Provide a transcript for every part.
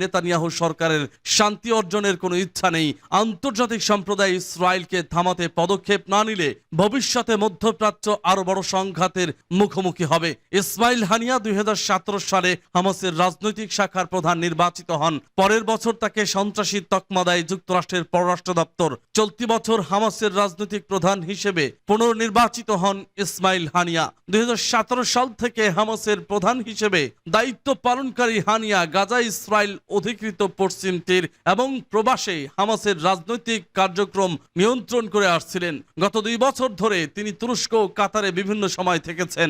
Netanyahu সরকারের শান্তি অর্জনের কোনো ইচ্ছা নেই। আন্তর্জাতিক সম্প্রদায় ইসরায়েলকে থামাতে পদক্ষেপ না নিলে ভবিষ্যতে মধ্যপ্রাচ্য আরো বড় সংঘাতের মুখোমুখি হবে। ইসমাইল হানিয়া 2017 সালে হামাসের রাজনৈতিক শাখার প্রধান নির্বাচিত হন। পরের বছর তাকে সন্ত্রাসী তকমা দেয় যুক্তরাষ্ট্রের পররাষ্ট্র দপ্তর। চলতি বছর হামাসের রাজনৈতিক প্রধান হিসেবে পুনর্নির্বাচিত হন ইসমাইল হানিয়া। 2017 সাল থেকে হামাসের প্রধান হিসেবে দায়িত্ব পালনকারী হানিয়া গাজা, ইসরায়েল অধিকৃত পশ্চিম তীর এবং প্রবাসে হামাসের রাজনৈতিক কার্যক্রম নিয়ন্ত্রণ করে আসছিলেন। গত 2 বছর ধরে তিনি তুরস্ক ও কাতারে বিভিন্ন সময় থেকেছেন।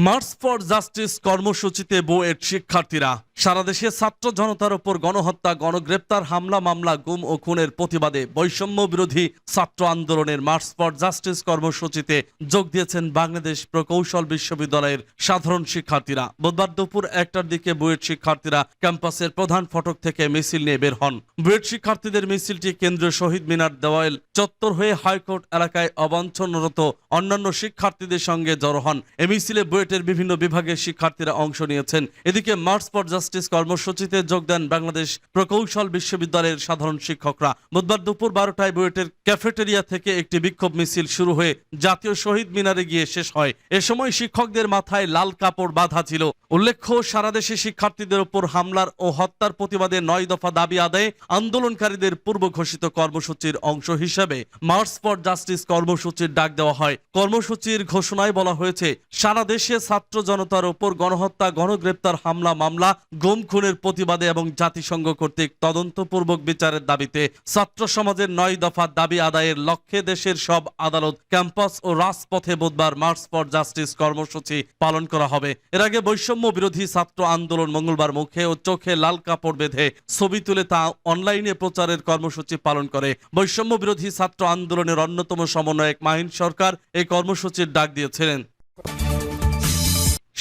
মার্চ ফর জাস্টিস কর্মসূচিতে বুয়েট শিক্ষার্থীরা। সারা দেশে ছাত্র জনতার উপর গণহত্যা, গণগ্রেপ্তার, হামলা, মামলা, গুম ও খুনের প্রতিবাদে বৈষম্য বিরোধী ছাত্র আন্দোলনের মার্চ ফর জাস্টিস কর্মসূচিতে যোগ দিয়েছেন বাংলাদেশ প্রকৌশল বিশ্ববিদ্যালয়ের সাধারণ শিক্ষার্থীরা। বুধবার দুপুর 1টার দিকে বুয়েট শিক্ষার্থীরা ক্যাম্পাসের প্রধান ফটক থেকে মিছিল নিয়ে বের হন। বুয়েট শিক্ষার্থীদের মিছিলটি কেন্দ্রীয় শহীদ মিনার দেওয়াল চত্বর হয়ে হাইকোর্ট এলাকায় অবাঞ্ছনরত অন্যান্য শিক্ষার্থীদের সঙ্গে জড়ো হন। এ মিছিলে বুয়েটের বিভিন্ন বিভাগের শিক্ষার্থীরা অংশ নিয়েছেন। এদিকে মার্চ ফর জাস্টিস কর্মসূচিতে যোগ দেন বাংলাদেশ প্রকৌশল বিশ্ববিদ্যালয়ের সাধারণ শিক্ষকরা। বুধবার দুপুর 12টায় বুয়েটের ক্যাফেটেরিয়া থেকে একটি বিক্ষোভ মিছিল শুরু হয়ে জাতীয় শহীদ মিনারে গিয়ে শেষ হয়। এ সময় শিক্ষকদের মাথায় লাল কাপড় বাঁধা ছিল। উল্লেখ্য, সারা দেশে শিক্ষার্থীদের উপর হামলার ও হত্যার প্রতিবাদে 9 দফা দাবি আদায়ে আন্দোলনকারীদের পূর্ব ঘোষিত কর্মসূচির অংশ হিসেবে মার্চ ফর জাস্টিস কর্মসূচির ডাক দেওয়া হয়। কর্মসূচির ঘোষণায় বলা হয়েছে, সারা দেশে ছাত্র জনতার উপর গণহত্যা, গণগ্রেপ্তার, হামলা, মামলা, গুম খুনের প্রতিবাদে এবং জাতিসংঘ কর্তৃক তদন্তপূর্বক বিচারের দাবিতে ছাত্র সমাজের 9 দফা দাবি আদায়ের লক্ষ্যে দেশের সব আদালত, ক্যাম্পাস ও রাজপথে বুধবার মার্চ ফর জাস্টিস কর্মসূচি পালন করা হবে। এর আগে বৈষম্য বিরোধী ছাত্র আন্দোলন মঙ্গলবার মুখে ও চোখে লাল কাপড় বেঁধে ছবি তুলে তা অনলাইনে প্রচারের কর্মসূচি পালন করে। বৈষম্য বিরোধী ছাত্র আন্দোলনের অন্যতম সমন্বয়ক মাহিন সরকার এই কর্মসূচির ডাক দিয়েছিলেন।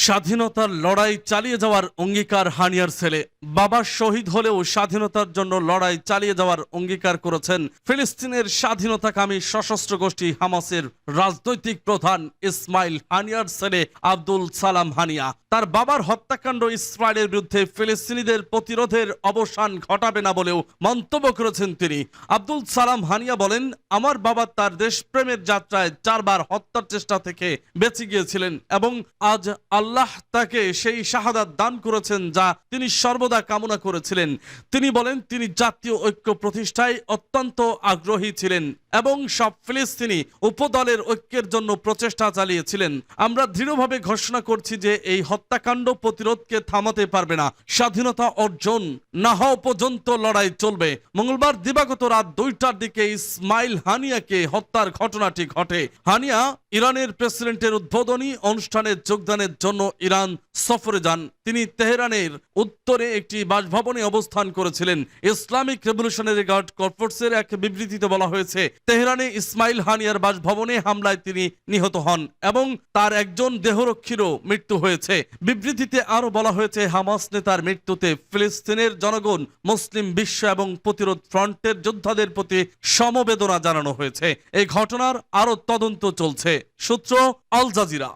স্বাধীনতার লড়াই চালিয়ে যাওয়ার অঙ্গীকার হানিয়ার ছেলে। বাবা শহীদ হলেও স্বাধীনতার জন্য লড়াই চালিয়ে যাওয়ার অঙ্গীকার করেছেন ফিলিস্তিনের স্বাধীনতাকামী সশস্ত্র গোষ্ঠী হামাসের রাজনৈতিক প্রধান ইসমাইল হানিয়ার ছেলে আব্দুল সালাম হানিয়া। তার বাবার হত্যাকাণ্ড ইসরায়েলের বিরুদ্ধে ফিলিস্তিনিদের প্রতিরোধের অবসান ঘটাবে না বলেও মন্তব্য করেছেন তিনি। আব্দুল সালাম হানিয়া বলেন, আমার বাবা তার দেশপ্রেমের যাত্রায় 4 বার হত্যার চেষ্টা থেকে বেঁচে গিয়েছিলেন এবং আজ আল্লাহ তাকে সেই শাহাদাত দান করেছেন যা তিনি সর্বদা কামনা করেছিলেন। তিনি বলেন, তিনি জাতীয় ঐক্য প্রতিষ্ঠায় অত্যন্ত আগ্রহী ছিলেন এবং সব ফিলিস্তিনি উপদলের ঐক্যের জন্য প্রচেষ্টা চালিয়েছিলেন। আমরা দৃঢ়ভাবে ঘোষণা করছি যে এই হত্যাকাণ্ড প্রতিরোধকে থামাতে পারবে না। স্বাধীনতা অর্জন না হওয়া পর্যন্ত লড়াই চলবে। মঙ্গলবার দিবাগত রাত 2টার দিকে ইসমাইল হানিয়াকে হত্যার ঘটনাটি ঘটে। হানিয়া ইরানের প্রেসিডেন্টের উদ্বোধনী অনুষ্ঠানে যোগদানের জন্য ইরান সফরে যান। তিনি তেহরানের উত্তরে একটি বাসভবনে অবস্থান করেছিলেন। ইসলামিক রেভলিউশনারি গার্ড কর্পসের এক বিবৃতিতে বলা হয়েছে, তেহরানে ইসমাইল হানিয়ার বাসভবনে হামলায় তিনি নিহত হন এবং তার একজন দেহরক্ষীরও মৃত্যু হয়েছে। বিবৃতিতে আরো বলা হয়েছে, হামাস নেতার মৃত্যুতে ফিলিস্তিনের জনগণ, মুসলিম বিশ্ব এবং প্রতিরোধ ফ্রন্টের যোদ্ধাদের প্রতি সমবেদনা জানানো হয়েছে। এই ঘটনার আরো তদন্ত চলছে। সূত্র আল জাজিরা।